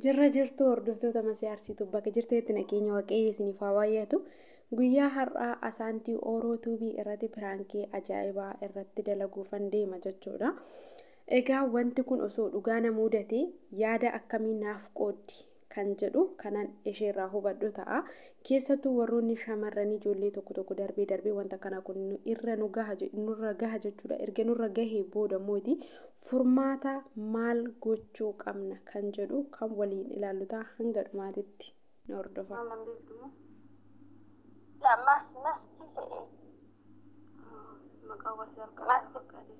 Jirra jirtu hordoftoota Masiyaarsiitu bakka jirteetti nageenya waaqayyo isiniif haa baay'atu. Guyyaa har'aa asaantii Ooroo tuubii irratti piraankii ajaa'ibaa irratti dalaguufan deema jechuudha. Egaa wanti kun osoo dhugaa na mudate yaada akkamiin naaf qooddi kan jedhu kanan isheerraa hubadhu ta'a. Keessattuu warroonni shamarranii ijoollee tokko darbee wanta kana kun nurra gaha jechuudha. Erga nurra gahee booda mooti furmaata maal gochuu qabna kan jedhu kan waliin ilaallu ta'a hanga dhumaatitti na hordofa. La mas kise Maqaa wal harkaa fakkaate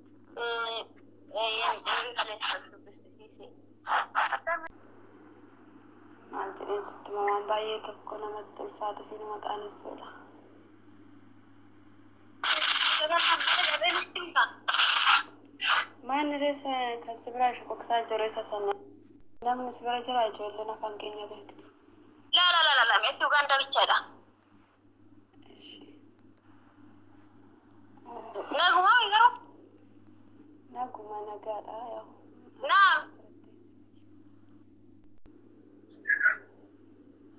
maal jedheen sitti waan baay'ee tokko namatti ulfaatu fi nama qaanessuudha. Maanni reessa kan si biraa shuboksaa jiru isa sana namni si bira jira ijoolleen afaan keenya beektu. La metti Uganda bichaadha. Naguma nagaadha yaa. Naam.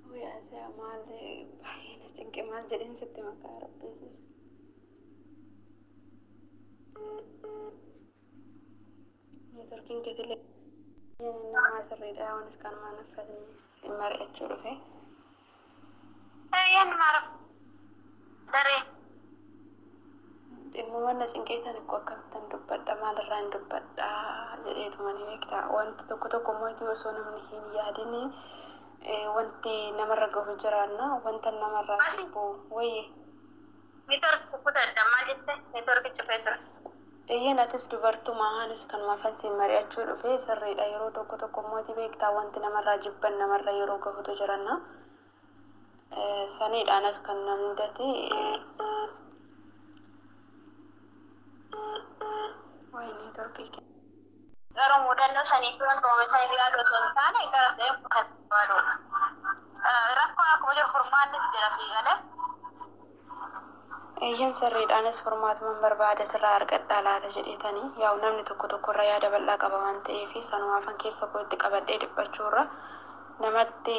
Wiyaasa maal baay'ee cinqe maal jedheen sitti maqaa rabbii. Turkiin keetilee nama sirriidha wanis kan maanafatni si mari'achuu dhufe. Yan mara. Daree. Dhimma wanna cinqeetan ikku akkamittan dubbadha maalirraa hin dubbadha jedheetumanii beektaa wanti tokko mootii osoo namni hin yaadin wanti namarra gahu jiraanna wanta namarraa dhibbu wayye. Network kukkuta maal jette network cufee ture. Eeyyeen atis dubartuma anis kan maafansi mari'achuu dhufe sirriidha yeroo tokko mootii beektaa wanti namarraa jibban namarra yeroo gahutu jiraanna. Saniidhaanas kan na mudate wayinii turkii garuu mudannoo sanii fi wanta oomishan yaaduu osoo hin taane gara ta'e kan baaduudha. Rakkoon akkuma jiru furmaannis jira sii galee. Eeyyeen sirriidhaanis furmaatuman barbaada sirraa argadhaa laata jedheetanii yaa'u namni tokkorra yaada bal'aa qaba waan ta'eef sanumaafan keessa kootti qabadhee dhiphachuurra namatti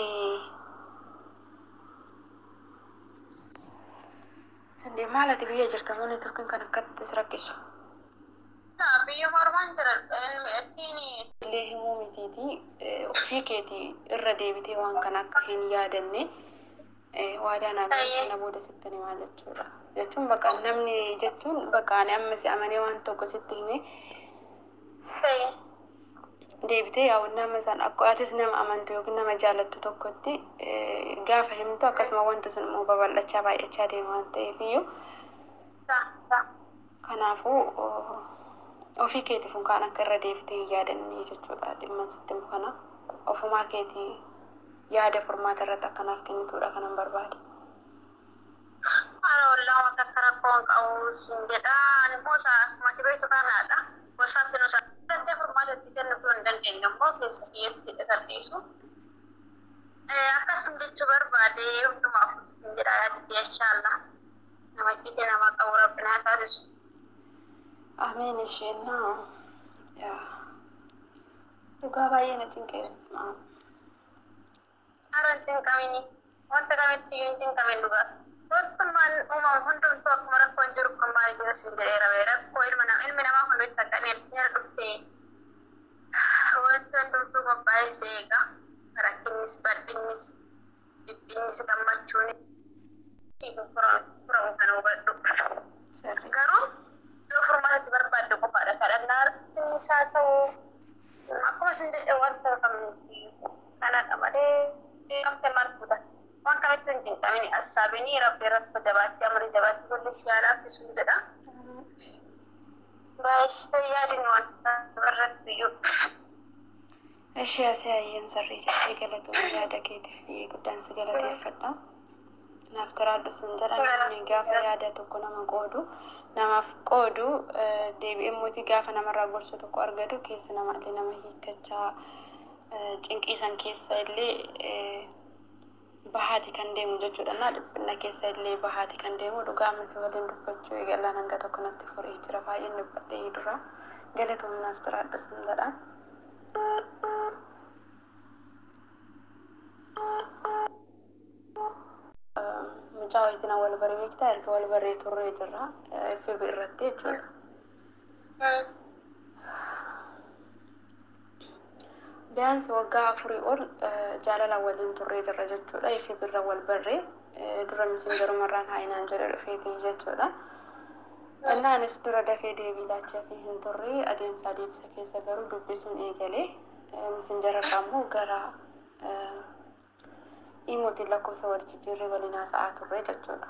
maalati biyya jirtamoonni turkiin kan akkatti is rakkisu. Biyya mormaan jira ittiin illee himuu mitiiti ofii keetii irra deebitee waan kana akka hin yaadanne waadaan agarsiisna booda sitti himaa jechuudha. Jechuun bakka namni jechuun bakka ani amma si amanee waan tokko sitti hime deebitee yaa'u nama isaan akka atis nama amantu yookiin nama jaalattu tokkotti gaafa himtu akkasuma wanti sun immoo babal'achaa baay'achaa deema waan ta'eef iyyuu kanaafuu ofii keetiif kan akka irra deebitee hin yaadannee jechuudha dhimma sitti himu kana ofumaa keetii yaada furmaata irratti akkanaaf kennituudha kanan barbaade. Ana walaa wanta akka rakkoon qabu siin jedha ani gosa akkuma beektu kanaadha. Gosa finuusa dandee furmaata itti kennuuf hin dandeenye immoo keessa biyyatti dhagarsiisu. Akkasuma jechuu barbaade hundumaaf siin jedha yaadatti inshaallah. Nama qixe nama qabu rabbina taasisu. Ameen isheen dhugaa baay'ee na cinqeessa. Aran cinqamini wanta kamitti iyyuu hin cinqamin dhugaa. Wantummaan uumama hundumtuu akkuma rakkoon jiru kan maal jira siin jedheera rakkoo ilmi namaa hunduutti akka inni dhuftee wanti hundumtuu qophaa'ee seeqa rakkinnis badhinnis dhiphinnis gammachuunis furamu kan hubadhu. Garuu yoo furmaatatti barbaadde qofaadha kadhannaa rakkinnis haa ta'u akkuma siin jedhe wanta kamitti kanadha malee cinqamte maal fuuta. Waan kamitti hin cinqamini assaabini rabbi rakko jabaatti amri jabaatti kulli si haalaaffisuun jedha. Baay'ee yaadin wanta irratti iyyuu. Ishee asii ayyeen sarrii jedhee galatuun yaada keetiif guddaan si galateeffadha. Naaf tiraadhu sin jedhan gaafa yaada tokko namaaf qoodu deebi'ee mootii gaafa namarraa gorsu tokko argatu keessa namaallee nama hiikkachaa cinqiisan keessa illee bahaati kan deemu jechuudha. Dhiphina keessa illee bahaati kan deemu dhugaa ammas waliin dubbachuu eegalaan hanga tokko natti furii jira baay'een dubbadhee dura galatoomnaaf jiraadhu sin jedha. mucaa wayitiin wal baree beektaa erga wal baree turree jirra FB irratti jechuudha. Biyaansi waggaa 4 ol jaalala waliin turree jirra jechuudha. FB irra wal barree dura misingarumarraan haayinaan jedhe dhufeetii jechuudha. Innaanis dura dafee deebii laachaa fi hin turre adeemsa keessa garuu dubbisuun eegalee misinjararraa immoo gara imootiin lakkoofsa wal jijjiirree waliin haasa'aa turre jechuudha.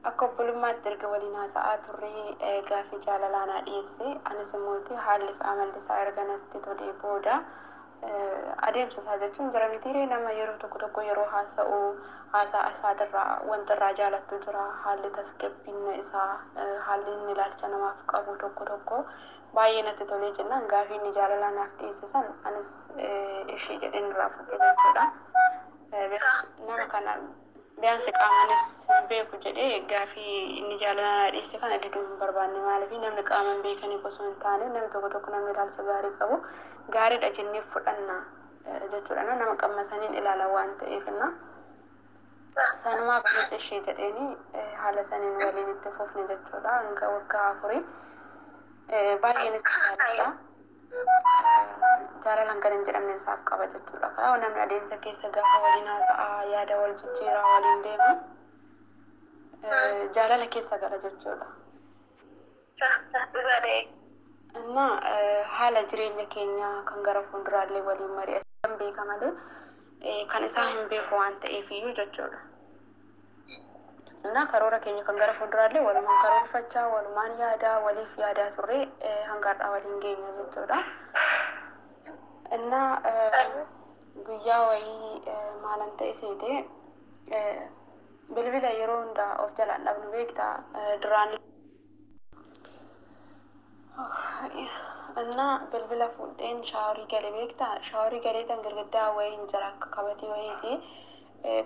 Akka obbolummaatti erga waliin haasa'aa turre gaaffii jaalalaanaa dhiyeesse anis immoo haalli fi amalli isaa erga natti tolee booda adeemsa isaa jechuun jira mitiiree nama yeroo tokko yeroo haasa'u haasaa isaatirraa wantirraa jaalattu jira haalli tasgabbina isaa haalli inni ilaalcha namaaf qabu tokko baay'ee natti tolee jennaan gaaffii inni jaalalaanaaf dhiyeessisan anis ishee jedheen irraa fudhee jechuudha. Nama kana biyaansi qaamanis beeku jedhee gaaffii inni jaalalaanaa dhiyeesse kana diduu hin barbaanne maaliif namni qaaman beekanii osoo hin taane namni tokko namni ilaalcha gaarii qabu gaariidha jennee fudhanna jechuudha. Nama qammasaniin ilaala waan ta'eefna sanumaaf anis ishee jedheeni haala saniin waliin itti fufne jechuudha. Hanga waggaa 4 baay'een isa jaaladha. Jaalalaan kan hin jedhamne isaaf qaba jechuudha. Kanaaf namni adeemsa keessa gaafa waliin haasa'aa yaada wal jijjiiraa waliin deemu jaalala keessa gala jechuudha. Inna haala jireenya keenyaa kan gara fuulduraallee waliin mari'achuun beeka malee kan isaa hin beeku waan ta'eefiyyuu jechuudha. Inna karoora keenya kan gara fuulduraallee walumaan karoorfachaa walumaan yaadaa waliif yaadaa turre hanga har'aa waliin geenya jechuudha. Inna guyyaa wayii maalan ta'e seete bilbila yeroo hundaa of jalaan dhabnu beektaa duraan እና bilbila fuudheen shaaworii galee beektaa shaaworii galee tan girgiddaa wayii hin jira akka kabatii wayiiti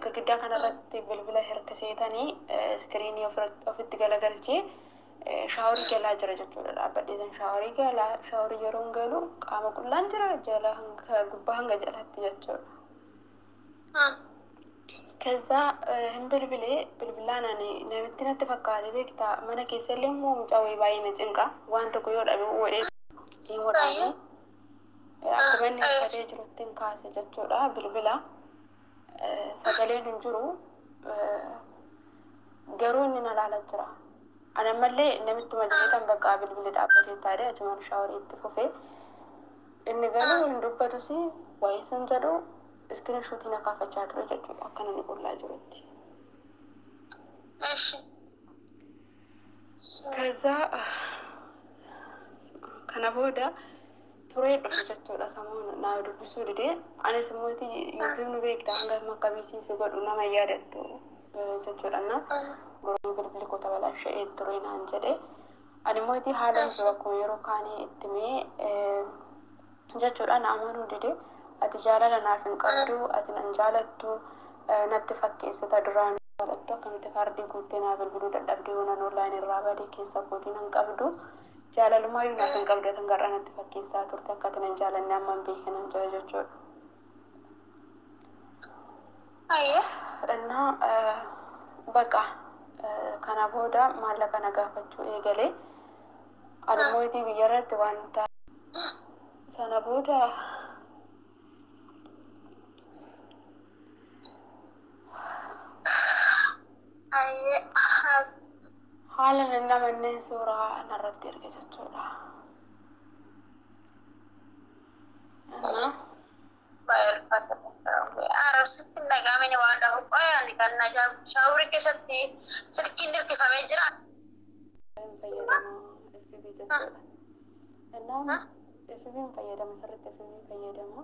girgiddaa kanarratti bilbila hirkiseetanii iskiriinii ofitti galagalchee shaaworii galaa jira jechuudha. Dhaabbadheetan shaaworii yeroo hin galu qaama qullaan jira jala hanga gubbaa hanga jalatti jechuudha. ከዛ ህንብልብሌ bilbilaan namitti natti fakkaate beektaa mana keessallee immoo mucaa wayii baay'ee na cinqa waan tokko yoo dhabe wadhee himuudhaan akkuma inni uffatee jirutti hin kaase jechuudha. Bilbila sagaleen hin jiru garuu inni na ilaalaa jira. Ana ammallee namittuma jedheetan bakka bilbilli dhaabbatee taa'ee achumaan shaaworii itti fufee inni garuu hin dubbatus wayii san jedhu iskiriin shootiin akaafachaa ture jechuudha akka namni qullaa jirutti. Kaza kana booda turee dhufe jechuudha samuun naa dubbisuu didee anis immoo yuutuub nu beektaa hanga makkabisiisi godhu nama yaadattu jechuudha. Na gurguruu bilbilli koo tabalashee turee naan jedhe ani immoo haala jiru akkuma yeroo kaanii itti mee jechuudha na amanuu didee ati jaalala naaf hin qabdu ati nan jaalattu natti fakkeessita duraan jaalattu akkamitti kaardii guuttee naa bilbiluu dadhabdee waan onlaayinii irraa badee keessa kootiin hin qabdu jaalalumaayyuu naaf hin qabdu tan garraa natti fakkeessaa turte akka ati nan jaalanne amma hin beekan hin jira jechuudha. Innaa baqa kana booda maallaqa na gaafachuu eegalee ani mootii biyya irratti wanta sana booda haala namanneen suuraa narratti erge jechuudha. Arabsitti nagaamini waan dhahu qoyaani kan shaaworii keessatti silkiin dirqifamee jira. FB'n fayyadama sirriitti FB fayyadama.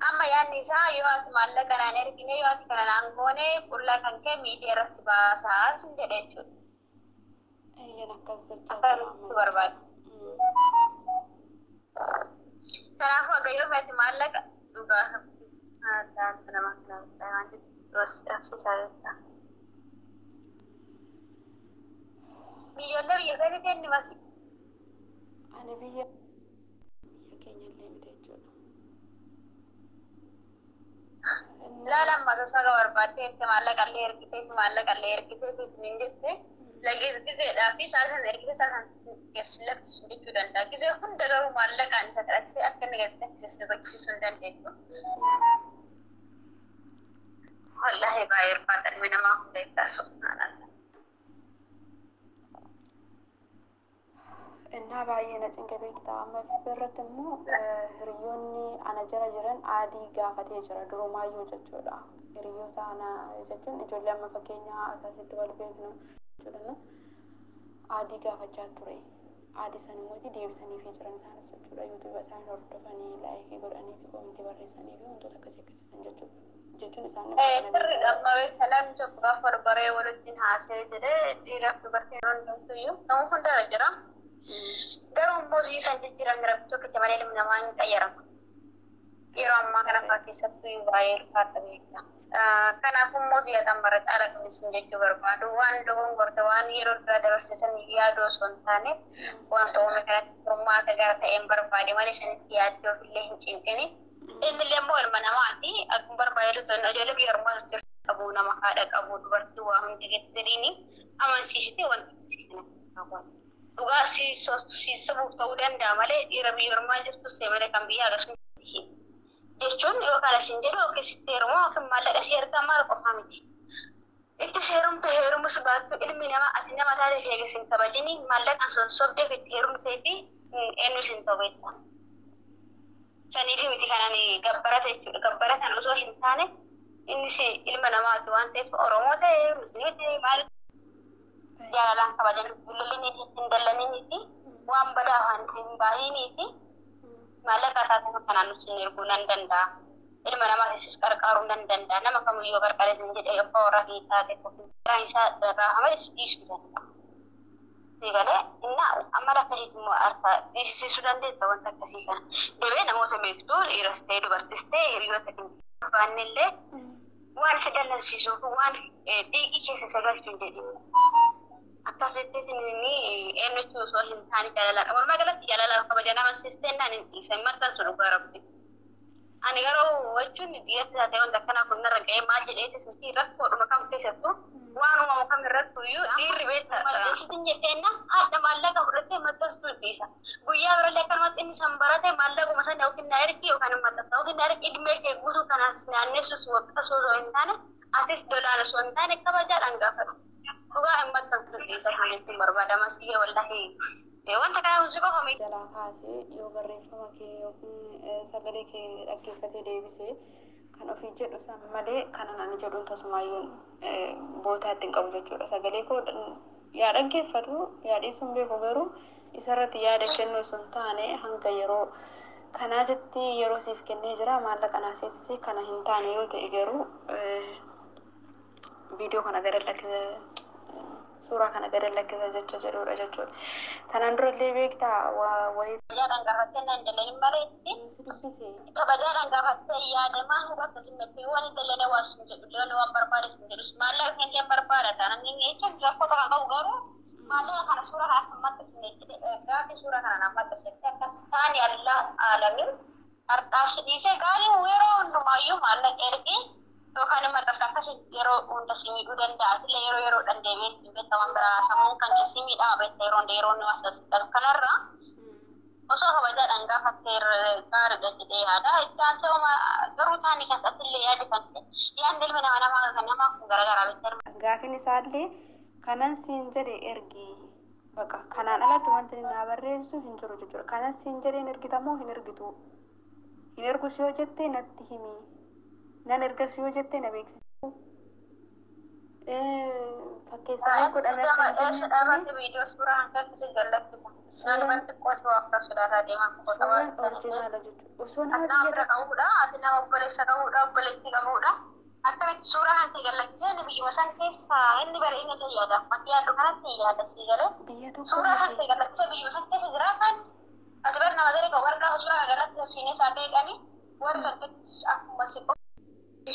Amma yaadni isaa yoo ati maallaqa naan ergine yoo ati kana naan goone qullaa kan kee miidiyaa irratti baasaa sin jedhe jechuudha. Eeyyan akkas jechuudha barbaadu. Kanaafuu aga yoo ati maallaqa dhugaa nama kana wanti dhabsiisaa jirta. Biyyoollee biyya keenya inni masi. Ani biyya keenya illee miti jechuudha. Laalaan masasaa gabaabaattee itti maallaqallee ergitee fi maallaqallee ergitee fi isiniin jettee gizeedhaa fi saasan ergitee saasan lakkisuu jechuu danda'a. Gizee hunda garuu maallaqaan isa kadhattee akka inni gadi gochisiisuu hin dandeessu. Wallaahi baay'ee ulfaata ilmi namaa hunda ibsaasuuf naannaa. Innaa baay'ee na cinqe beektaa amma irratti immoo hiriyoonni ana jala jiran adii gaafatee jira durumaayyuu jechuudha. Hiriyoota ana jechuun ijoollee amma fakkeenyaa asaasitti wal beeknu jechuudha. Adii gaafachaa ture. Adii san immoo deebisanii fi jiran isaanis jechuudha. Yuutuuba isaan hordofanii laayikii godhanii fi koomentii barreessanii fi wantoota akkasii akkasiisan jechuudha. Jechuun isaan sirriidha amma beekalaan tokko gaafa barbaree waliin haasa'ee jedhee dhiiraaf dubartiin hundumtuyyuu nama hundarra jira. Garuu immoo kan jijjiiran gara tokkicha malee ilmi namaa hin qayyaramu. Yeroo ammaa kana fa'aa keessattuu baay'ee ulfaata beekna. Kanaafuu immoo biyyataan bara caala qabeessin jechuu barbaadu. Waan dogongorte waan yeroo dura dabarsiisan yaaduu osoo hin taane wanta uume kanatti furmaata gara ta'een barbaade malee sanitti yaaddoo ofillee hin cinqine. Innillee immoo ilma namaati akkuma barbaadu ta'an ijoollee biyya ormaa qabu nama haadha qabu dubartii waa hundi gadiin amansiisitee wanta kana dhugaa siisabuuf ta'uu danda'a malee dhiira biyya ormaa jirtu seemale kan biyya agarsiisu jechuun yookaan isin jedhu keessatti heerumoo yookiin maallaqa si ergaa maal qofaa miti. Itti seerumte heerumus baattu ilmi namaa ati nama taatee fi eegesin kabajini maallaqaan sonsobdeef itti heerumtee fi eenyus hin ta'u beekta. Saniif miti kanaan gabbarata jechuudha. Gabbaratan osoo hin taane innis ilma namaati waan ta'eef Oromoo ta'e Musliimii maal jaalalaan kabajan bullalini hin dallaniniiti waan badaa waan hin baay'iniiti maallaqa isaati kanaan nuti erguu nan danda'a. Ilma namaa isis qarqaaruu nan danda'a. Nama kamiyyuu qarqaree hin jedhee abbaa warraa fi taate qofaa isaa irraa hamalis dhiisuu danda'a. Sigalee innaa amma akkasitti immoo harka dhiisisuu dandeessa wanta akkasii kana. Dibee namoota beektuu dhiiras ta'e dubartis ta'e hiriyoota hin baannellee waan isa dallansiisuuf waan dhiiqii keessa sagalchuu hin jedhin. Akkasitti inni eenyutu osoo hin taane jaalala. Walumaa galatti jaalala kabajan amansiistennaan hin dhiisan maxxansu dhugaa rabbi. Ani garuu jechuun dhiyeessi taatee wanta akkanaa kun narra ga'ee maal jedheetis miti rakkoodhuma kam keessattuu waan uumamu kam irrattu iyyuu dhiirri beekta. Maxxansitiin jetteenna haadha maallaqa fudhattee maxxanstuu dhiisa. Guyyaa birallee akkanumatti inni san barate maallaquma sana yookiin na ergi yookaan maxxansa yookiin na ergi dhimma ishee guutuu kanaas naannessus waqtas osoo hin taane atis dolaan osoo hin taane kabajaadhaan gaafadhu. Dhugaa hin maxxansu dhiisa jechuun barbaadama siyyee wallahi wanta kana hundi qofame. Jalaa kaasee yoo barreeffama kee yookiin sagalee kee dhaggeeffatee deebisee kan ofii jedhu san malee kanan ani jedhuun tasumaayyuun bootaa ittiin qabu jechuudha. Sagalee koo yaa dhaggeeffatu yaa dhiisuun beeku garuu isarratti yaada kennuu osoo hin taane hanga yeroo kanaatitti yeroo siif kennee jira maallaqa naasessee kana hin taane yoo ta'e garuu viidiyoo kana gad lakkisa suuraa kana gad lakkisa jecha jedhudha jechuudha. Tanaan durallee beektaa wayii Yaadaan gaafattee nan dallan mareetti kabajaadhaan gaafattee yaadamaa hubatta simmettee waan dallan waan sin jedhu leewwan waan barbaade sin jedhu maallaqa sin illee barbaada tanan inni jechuun rakkoo takka qabu garuu maallaqa kana suuraa kana akka maxxansinetti gaafi suuraa kana nama maxxansinetti akkas taani allaa aalamin ardaashi dhiisee gaarii yeroo hundumaayyuu maallaqa ergee yookaan maxxansa akkasii yeroo hunda si miidhuu danda'a. Illee yeroo dandeebi'ee beektaa waan biraa sammuun kan keessi miidhama beektaa yeroo inni maxxansitan kanarraa osoo kabajaadhaan gaafattee gaariidha jedhee yaada. Itti aansee garuu taanii keessatti illee yaadi kan yaadni ilmi namaa kun garaagaraa beektaa. Gaafin isaallee kanan siin jedhe ergi baqa kanaan alatti wanti naa barreessu hin jiru jechuudha. Kanan siin jedheen ergitamoo hin ergitu. Hin ergus yoo jettee natti himi. Nan ergas yoo jettee na beeksisu. Fakkeessanii godhamee kan jiru. Viidiyoo suuraa hanga akkasii jallattisa. Naan xiqqoo si waafqa sodaataa deemaa kota waan orjinaala jechuudha. Osoo nama bira qabuudha, ati nama obboleessa qabuudha, obboleettii qabuudha. Akkamitti suuraa kan jallattisa biyyuma san keessa inni bara inni fayyada. Wanti yaaddu kanatti yaada sii galee. Suuraa kan jallattisa biyyuma san keessa jira kan ati bara nama daree qabu warqaa suuraa kan jallattisa siinee isaa qeeqanii warra sanatti akkuma si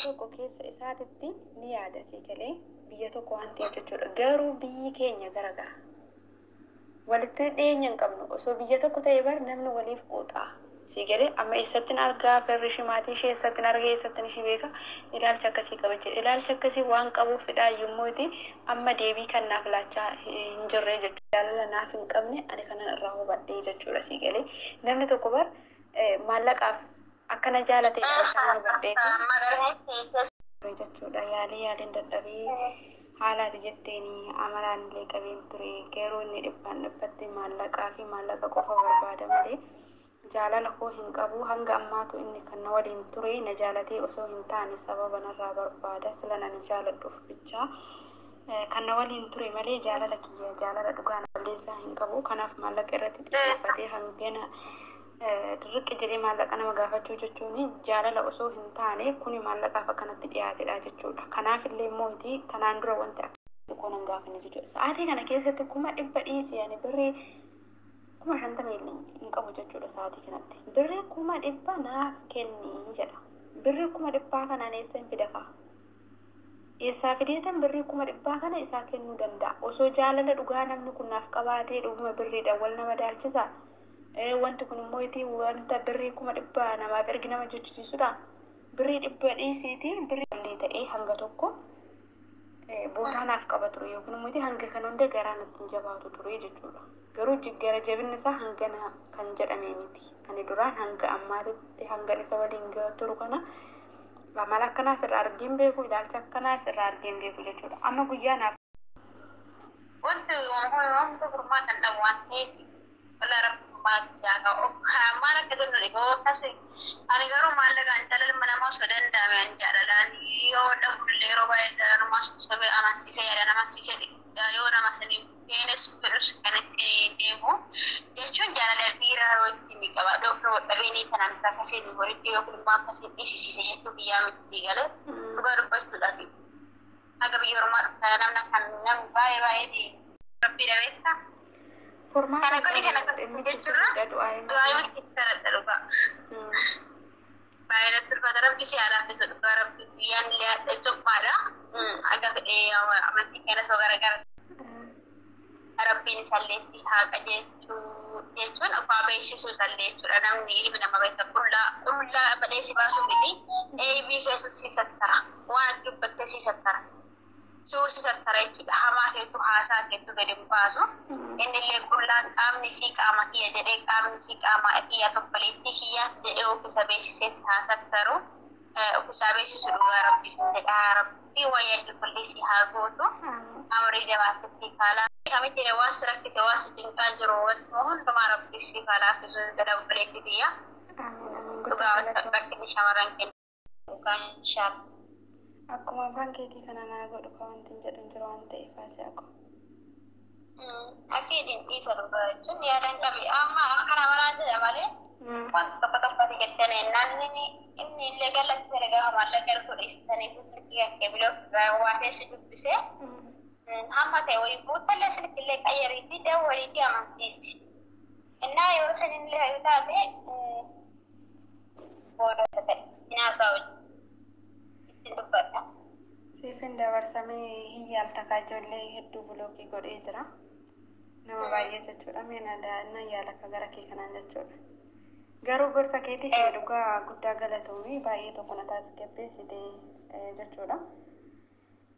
tokko keessa isaatitti ni yaada sii galee biyya tokko waan ta'eef jechuudha. Garuu biyyi keenya garagara. Walitti dhiyeenya hin qabnu. Osoo biyya tokko ta'e bar namni waliif quuxaa. Sigale amma eessattiin argaa firri shimaatii ishee eessattiin argaa eessattiin ishee beeka ilaalcha akkasii qaba jedhe ilaalcha akkasii waan qabuufidha yommuuti amma deebii kan naaf laachaa hin jirre jechuudha jaalala naaf hin qabne ani kanan irraa hubadhee jechuudha sigale namni tokko bar maallaqaaf akkana jaalatee kan hubadhee jechuudha yaaliin dadhabee haalaati jetteeni amalaan illee qabeen ture garuu inni dhibbaan dhibbatti maallaqaa fi maallaqa qofa barbaada malee jaalala koo hin qabu hanga ammaatu inni kan na waliin ture na jaalatee osoo hin taane sababa narraa barbaada sila nani jaaladhuuf bicha kan na waliin ture malee jaalala kiyya jaalala dhugaan balleessaa hin qabu kanaaf maallaqa irratti xiyyeeffatee hangana dirqi jedhee maallaqa nama gaafachuu jechuun jaalala osoo hin taane kuni maallaqaaf akkanatti dhiyaatedha jechuudha kanaaf illee mootii tanaan dura wanti akka konan gaafanne jechuudha sa'aatii kana keessatti kuma dhibba dhiisi yani birrii kuma 50 hin qabu jechuudha sa'aatii kanatti birrii kuma dhibba naaf kenni jedha birrii kuma dhibbaa kanaan eessan fidaka eessaa fideetan birrii kuma dhibbaa kana isaa kennuu danda'a osoo jaalala dhugaa namni kun naaf qabaatee dhuguma birriidhaan wal nama daalchisa wanti kun immoo itti wanta birrii kuma dhibbaa namaaf ergi nama jechisiisudha birrii dhibba dhiisiiti birrii illee ta'ee hanga tokko bootaa naaf qaba ture yookiin immoo itti hanga kan hundee garaa natti jabaatu ture jechuudha garuu gara jabinni isaa hangana kan jedhame miti ani duraan hanga ammaatitti hanga isa waliin turu kana amala akkanaa sirraa argeen beeku ilaalcha akkanaa sirraa argeen beeku jechuudha amma guyyaa naaf wanti wanta furmaatan dhabu waan ta'eef wala rakkummaachaa maal akka jennu dhigoo akkasi ani garuu maallaqaan jaalala namaa osoo danda'ame ani jaalalaan yoo dhabullee yeroo baay'ee jaalala sobee amansiisee yaada amansiisee yoo nama saniin feenes fedhus kan itti deemu jechuun jaalala dhiiraa yoo ittiin qaba dhoofna wadhabeenii kanaan akkasiin horitti yookiin immoo akkasiin dhiisisiise jechuu biyyaa miti siigalee dhugaa dubbachuudhaaf haga biyya ormaa dhuftaa namna kan nam baay'ee rabbii dhabeessa. Formaata kana jechuudha du'aa miti saradha dhugaa. Baay'ee turfata rabbi si alaaffisu dhugaa rabbi guyyaan illee hadha jobbaadha aga fedhee amantii kana soo garagara. Rabbiin isallee si haaqa jechuun ofaa beeksisuu isallee jechuudha namni ilmi nama beeka qullaa badhee si baasuu miti eebii keessu si sattara waan ati dubbatte si sattara suursi sattara jechuudha hamaa keetu haasaa keetu gadi hin baasu inni illee qullaan qaamni si qaama kiyya jedhee qaamni si qaama kiyya tokkoleetti kiyya jedhee ofiisa beeksisee si haa sattaru ofiisaa beeksisu dhugaa rabbi sin jedhaa rabbii wayyaa dubballee si haa gootu amurii jabaatte si faalaa kamitti waan si rakkise waan si cinqaa jiru wanti hundumaa rabbi si faalaaffisu jedha obboleetti kiyya dhugaa rakkinni shamarran kennu dhugaan shaaba. Akkuma afaan keetii kana naa godhu kan wanti jedhu jiru waan ta'eef asii akkuma. Akkiidin dhiisa dhugaa jechuun yaadaan qabe amma akkana manaa jedha malee wanta tokko jettanii namni inni illee galattisa dhagaa maallaqa erga dhiistanii silkii kan keebiloo waa teessi dubbisee hamma ta'e wayii guutallee silkillee qayyariitti dawwaliitti amansiisi. Innaa yoo isin illee hayu taate boodota ta'e hinaasaa wajjin. Siifin dabarsamee hiyyaaltakaa ijoollee hedduu bulookii godhee jira. Nama baay'ee jechuudha. Meena daa'imman yaalaka gara kee kanaan jechuudha. Garuu gorsa keetiif dhugaa guddaa galatoomii baay'ee tokko na taasifamsiiste jechuudha.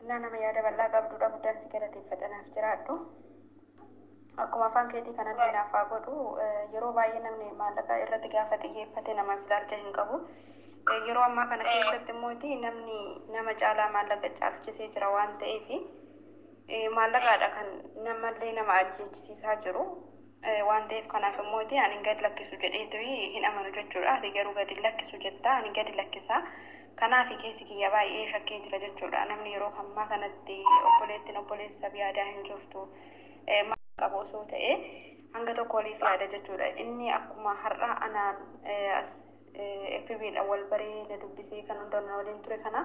Innaa nama yaada bal'aa qabdudha guddaan si galateeffadhanaaf jiraadhu. Akkuma afaan keetii kanallee naaf haa godhu yeroo baay'ee namni maallaqa irratti gaafa xiyyeeffate namaaf ilaalcha hin qabu. Yeroo ammaa kana keessatti immoo namni nama caalaa maallaqa caalchisee jira waan ta'eef maallaqaadha kan namallee nama ajjeechisiisaa jiru waan ta'eef kanaaf immoo ani gadi lakkisu jedheetu hin amanu jechuudha. Ati garuu gadi lakkisu jetta ani gadi lakkisa. Kanaaf keessi kiyya baay'ee shakkee jira jechuudha. Namni yeroo ammaa kanatti obboleettiin obboleessa yaadaa hin jirtu qabu osoo ta'e hanga tokko waliif yaada jechuudha. Inni akkuma har'a anaan FB'n wal baree na dubbisee kan hundoon waliin ture kana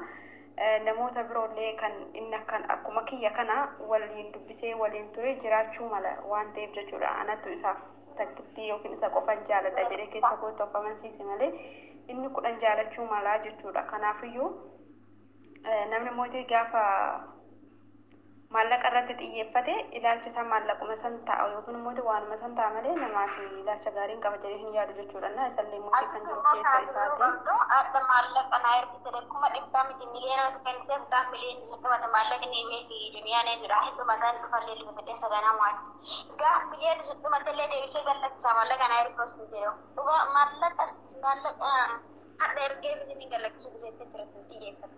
namoota biroollee kan inni akkan akkuma kiyya kana waliin dubbisee waliin ture jiraachuu mala waan ta'eef jechuudha. Anatu isaaf takkitti yookiin isa qofan jaaladha jedhee keessa kootti of amansiise malee inni 10 jaalachuu mala jechuudha. Kanaafiyyuu namni mootii gaafa maallaqa irratti xiyyeeffate ilaalcha isaa maallaquma san ta'a yookiin immoo waanuma san ta'a malee namaaf ilaalcha gaariin qaba jedhee hin yaadu jechuudha. Na isallee mootii kan jiru keessa isaati. Adda maallaqa naa ergite kuma dhibbaa miti miliyoona kan ta'e gaaf miliyoonni sun qabata maallaqni himee fi duniyaan eenyudha hedduu mataan dhufallee dhufatee saganaa maati. Gaaf miliyoonni sun dhumatallee deebisee gallachiisa maallaqa naa erguu sun jedhu. Dhugaa maallaqa hadda ergee miti ni gallachisuu biseetti jiratu xiyyeeffatu.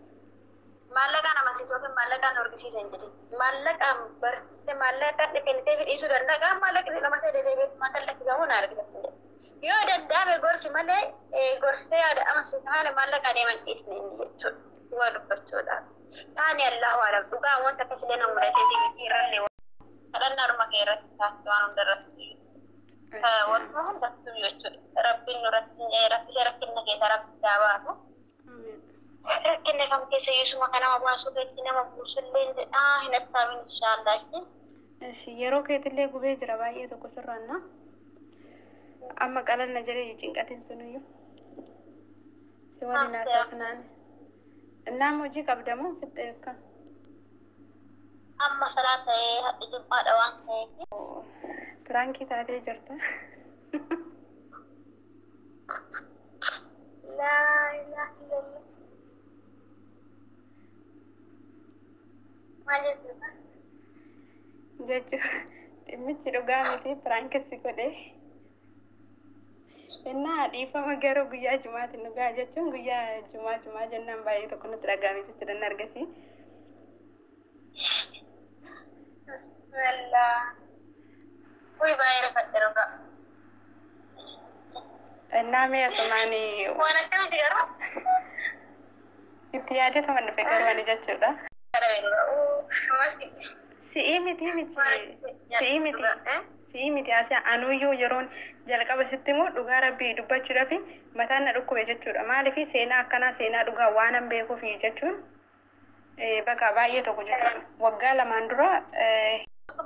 Maallaqa nama siisootiin maallaqaan horgisiisan jedhe maallaqaan barsiiste maallaqaan dhifeenitee fidhiisuu danda'a maallaqni nama see dedeebiitu maallaqaan lakkisamuu na argita sin jedhe yoo danda'ame gorsi malee gorsitee yaada amansiisa malee maallaqaa deeman dhiisne inni jechuudha waa dubbachuudha taani allah waalam dhugaa wanta akkasilee na mudatee si irrallee kadhannaa dhuma kee irratti taasisu waan hunda irratti wantuma hundattuu jechuudha rabbiin nurratti rakkisee rakkinna keessa rabbi daabaatu. Rakkinni kam keessa yeesuma kana baasuu keetti nama buusullee hin hasaabin inshaallah. Yeroo keetillee gubee jira baay'ee tokko sirraanna. Amma qalanna jedhee cinqatiin sunuyyuu. Si waliin haasofnaan. Innaan hojii qabdamoo fixxee akka? Amma salaa ta'ee hadhi jimmaadha waan ta'eef. Firaankii taatee jirta. Laa ilaaha illallah. Jechuun dhimmichi dhugaa miti firaankissi godhee innaa dhiifama garuu guyyaa jumaatiin dhugaa jechuun guyyaa jumaa jennaan baay'ee tokko nutti dhagaame jechuudha na argasi. Bismillah. Kuy baay'ee rafadhe dhugaa. Innaa mee asumaani waan akkamiti garuu itti yaadataman dhufe garuu ani jechuudha. Si'i miti asii anuyyuu yeroon jalqaba sitti immoo dhugaa rabbii dubbachuudhaaf mataan na dhukkube jechuudha. Maaliif seenaa akkanaa seenaa dhugaa waan an beekuuf jechuun bakka baay'ee tokko jechuudha. Waggaa lamaan dura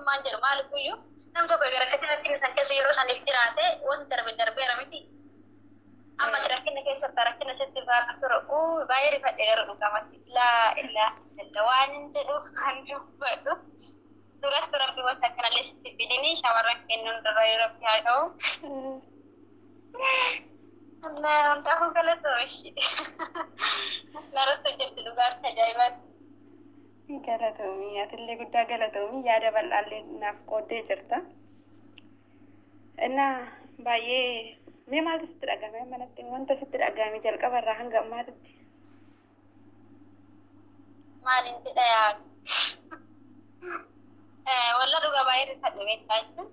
maal jedhu maaliifuyyuu nam tokko gara kattinatti san keessa yeroo saniif jiraate wanti darbeera miti. Amma rakkina keessatti rakkina sitti baaqasura baay'ee rifadhe gara dhugamatti laa illaa waan hin jedhuuf kan dubbadhu duratti rabbi wanta akkanallee sitti fidini shamarran kennuun dura yoo rabbi haa ta'u. Hundaafuu galatoomi. Narratti hojjetti dhugaatti ajaa'ibaatti. Galatoomi atillee guddaa galatoomi yaada bal'aallee naaf qooddee jirta. Innaa baay'ee mee maaltu sitti dhagahame manatti wanta sitti dhagahame jalqaba irraa hanga ammaatitti? Maaliin jedha yaa walla dhugaa baay'ee rifadhu beektaa jechuun.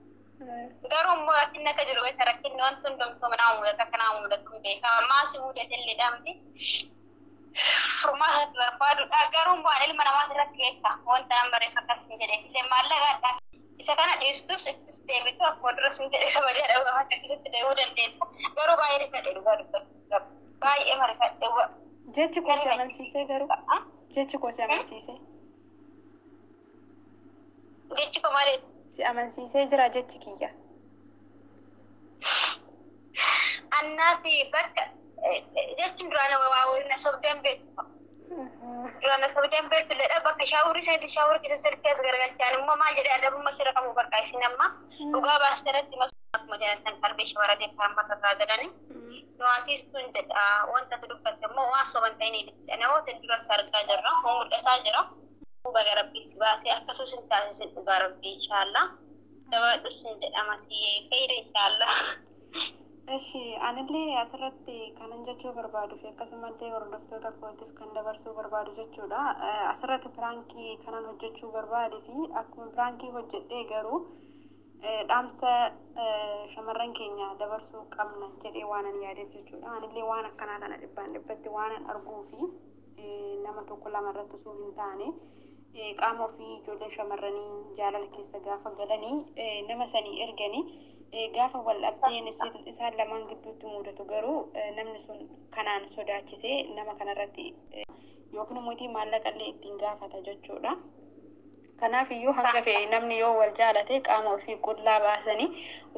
Garuu immoo rakkinni akka jiru beekta rakkinni wanti hundumtuu nama mudatu akka nama mudatu hin beeka. Maasi mudatee dhaamti. Furmaata barbaadudha. Garuu immoo ilma namaas irratti beekta. Wanta nama bareef akkasiin jedhee illee maallaqaadha. Isa kana dhiistus ittis deebitu akkuma dura sin jedhee kabajaa dha'uu qaba akkasitti deebi'uu dandeessa. Garuu baay'ee rifadhe dhugaa dubbatu. Baay'ee marifadhe. Jechi koo si amansiisee garuu? Jechi koo si amansiisee? Jechi koo maali? Si amansiisee jira jechi kiyya? Annaa fi bakka jechuun duraan waa waliin sobdeen beeku. Duraan sobdeen beeku illee bakka shaawurii keessa sirkee as garagalchaan immoo maal jedhee adabuma sirra qabu bakka isin amma dhugaa baasteratti akkuma jedhan qalbii shabara deekaan bakka irraa jedhani. Nuwaatis tun jedha wanta dubbatte immoo waan soban ta'inii jedha namoota duratti argaa jirra mul'ataa jira. Baga rabbiis baasee akkasumas hin taasisin dhugaa rabbii inshaallah. Gabaadhus hin jedhama siyyee fayida inshaallah. Eshi anillee asirratti kanan jechuu barbaadu fi akkasumallee hordoftoota kootiif kan dabarsuu barbaadu jechuudha. Asirratti piraankii kanan hojjechuu barbaade fi akkuma piraankii hojjedhee garuu dhaamsa shamarran keenya dabarsuu qabna jedhee waan ani yaadeef jechuudha. Anillee waan akkanaa kana dhibbatti waan an arguu fi nama tokko lama irratti osoo hin taane qaama ofii ijoollee shamarranii jaalala keessa gaafa galanii nama sanii erganii gaafa wal dhabdeen isaan lamaan gidduutti mudatu garuu namni sun kanaan sodaachisee nama kanarratti yookiin immoo maallaqallee ittiin gaafata jechuudha. Kanaaf iyyuu hanga fe'e namni yoo wal jaalate qaama ofii qullaa baasanii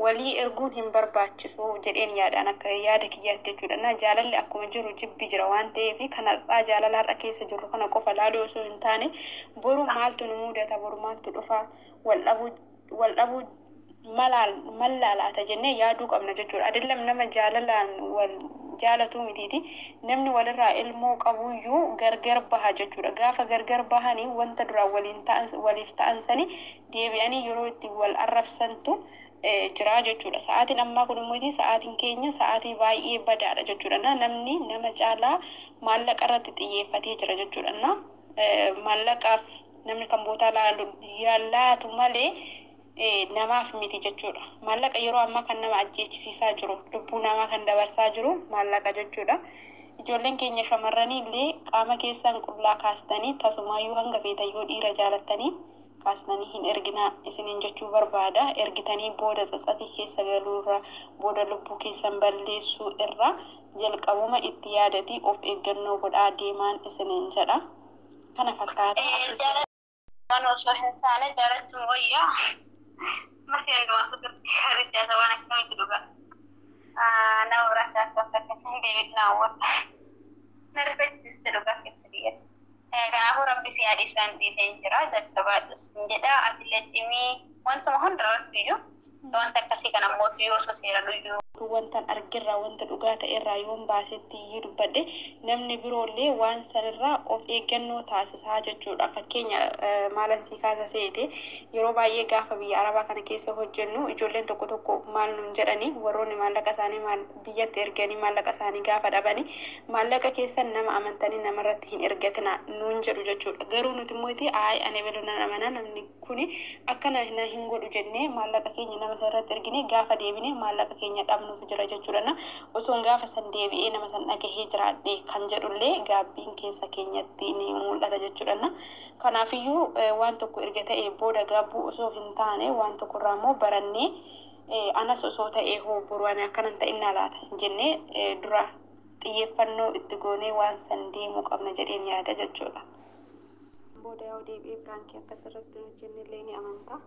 walii erguun hin barbaachisu jedheen yaadaan akka yaada kiyyaatti jechuudha. Na jaalalli akkuma jiru jibbi jira waan ta'eef kanarraa jaalala har'a keessa jirru kana qofa laaluu osoo hin taane boru maaltu nu mudata boru maaltu dhufa wal dhabuu mallaalaata jennee yaaduu qabna jechuudha. Adillam nama jaalalaan wal jaalatu mitiiti namni walirraa ilmoo qabuyyuu gargar baha jechuudha. Gaafa gargar bahanii wanta duraan waliif ta'an sanii deebi'anii yeroo itti wal arrabsantu jira jechuudha. Sa'aatiin ammaa kun immoo sa'aatiin keenya sa'aatii baay'ee badaadha jechuudha. Namni nama caalaa maallaqa irratti xiyyeeffatee jira jechuudha. Maallaqaaf namni kan bootaa laatu malee namaaf miti jechuudha. Maallaqa yeroo ammaa kan nama ajjeechisiisaa jiru, lubbuu namaa kan dabarsaa jiru maallaqa jechuudha. Ijoolleen keenya shamarranii illee qaama keessan qullaa kaastanii tasumaayyuu hanga feetan yoo dhiira jaalattanii kaastanii hin erginaa isiniin jechuu barbaada. Ergitanii booda tsatsatii keessa galuurra booda lubbuu keessan balleessuu irra jalqabuma itti yaadatii of eeggannoo godhaa deemaan isiniin jedha. Kana fakkaata. Waan osoo hin taane jaalachuun wayyaa. Masih dua aku harus ya sama anak kami juga. Nah orang tua kasih Dewi nawar. Nervous juga kita dia. Karena aku rabbi si adis nanti senjera coba terus jadi atlet ini wanita mohon rawat video. Wanita kasih karena mau video sosial dulu. Wantan argirraa wanta dhugaa ta'e irraa yoon baasetti dubbadhe namni biroollee waan sanirraa of eeggannoo taasisaa jechuudha. Fakkeenya maalan sii kaasa seete yeroo baay'ee gaafa biyya arabaa kana keessa hojjennu ijoolleen tokko tokko maal nuun jedhanii warroonni maallaqa isaanii biyyatti erganii maallaqa isaanii gaafa dhabanii maallaqa keessan nama amantanii namarratti hin ergatina nuun jedhu jechuudha. Garuu nuti immoo ani beeluna namana namni kuni akkana hin godhu jennee maallaqa keenya nama sanarratti ergine gaafa deebine maallaqa keenya dhabnuuf jira jechuudha. Osoo gaafa san deebi'ee nama san dhagahee jiraadhe kan jedhullee gaabbiin keessa keenyatti ni mul'ata jechuudha. Kanaafiyyuu waan tokko erga ta'e booda gaabbuu osoo hin taane waan tokko irraa immoo barannee anas osoo ta'ee hoo boruwaan akkanan ta'inna laata jennee dura xiyyeeffannoo itti goonee waan san deemuu qabna jedheen yaada jechuudha. Booda yoo deebi'ee biraankii akkasirratti hojjennellee ni amantaa.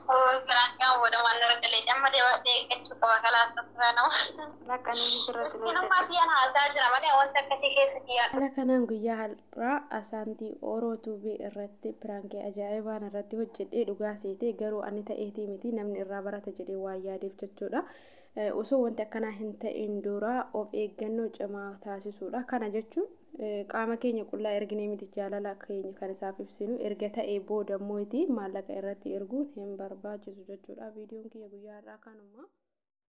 Berangkat bodoh mandor kelihatan mereka dekat suka bakalan terkenal. Lakan ini berat. Ini matian hasil drama dia untuk kasih sekian. Ala kanan guyyaa har'aa asaantii Orootuubii irratti piraankii ajaa'ibaan irratti hojjedhee dhugaa seetee garuu ani ta'eetii miti namni irraa barata jedhee waan yaadeef jechuudha. Osoo wanti akkanaa hin ta'in dura of eeggannoo cimaa taasisuudha. Kana jechuun qaama keenya qullaa erginee miti jaalala keenya kan isaaf ibsinu erga ta'ee booda immoo maallaqa irratti erguun hin barbaachisu jechuudha. Viidiyoon kiyya guyyaa har'aa kanuma.